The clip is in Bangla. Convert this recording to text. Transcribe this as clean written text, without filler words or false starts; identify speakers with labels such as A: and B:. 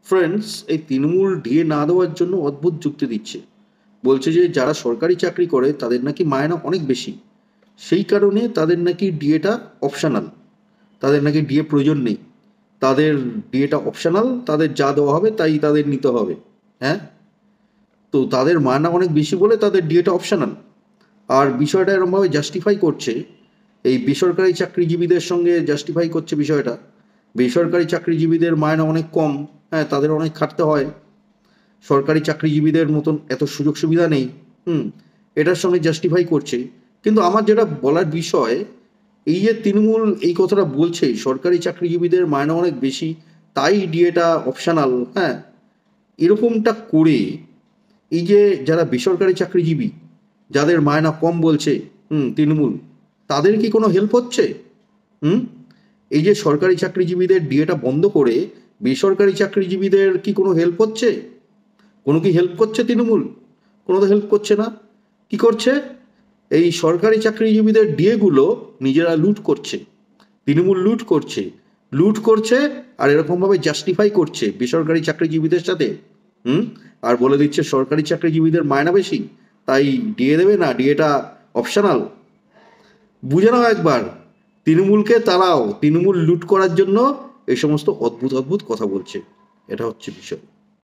A: ফ্রেন্ডস, এই তৃণমূল ডিএ না দেওয়ার জন্য অদ্ভুত যুক্তি দিচ্ছে। বলছে যে যারা সরকারি চাকরি করে তাদের নাকি মায়না অনেক বেশি, সেই কারণে তাদের নাকি ডিএটা অপশনাল, তাদের নাকি ডিএ প্রয়োজন নেই, তাদের ডিএটা অপশনাল, তাদের যা দেওয়া হবে তাই তাদের নিতে হবে। হ্যাঁ, তো তাদের মায়না অনেক বেশি বলে তাদের ডিএটা অপশনাল। আর বিষয়টা এরকমভাবে জাস্টিফাই করছে, এই বেসরকারি চাকরিজীবীদের সঙ্গে জাস্টিফাই করছে বিষয়টা। বেসরকারি চাকরিজীবীদের মায়না অনেক কম, হ্যাঁ, তাদের অনেক খাটতে হয়, সরকারি চাকরিজীবীদের মতন এত সুযোগ সুবিধা নেই। হুম, এটার সঙ্গে জাস্টিফাই করছে। কিন্তু আমার যেটা বলার বিষয়, এই যে তৃণমূল এই কথাটা বলছে সরকারি চাকরিজীবীদের মায়না অনেক বেশি, তাই ডিএটা অপশনাল, হ্যাঁ, এরকমটা করে এই যে যারা বেসরকারি চাকরিজীবী, যাদের মায়না কম বলছে তৃণমূল, তাদের কি কোনো হেল্প হচ্ছে? হুম, এই যে সরকারি চাকরিজীবীদের ডিএটা বন্ধ করে বেসরকারি চাকরিজীবীদের কি কোনো হেল্প হচ্ছে? কোনো কি হেল্প করছে তৃণমূল? কোনো তো হেল্প করছে না। কি করছে? এই সরকারি চাকরিজীবীদের ডিএগুলো নিজেরা লুট করছে, তৃণমূল লুট করছে, লুট করছে, আর এরকমভাবে জাস্টিফাই করছে বেসরকারি চাকরিজীবীদের সাথে। হুম, আর বলে দিচ্ছে সরকারি চাকরিজীবীদের মায়না বেশি, তাই ডিএ দেবে না, ডিএটা অপশনাল। বুঝে নাও একবার, তৃণমূলকে তারাও তৃণমূল লুট করার জন্য এই সমস্ত অদ্ভুত অদ্ভুত কথা বলছে। এটা হচ্ছে বিষয়।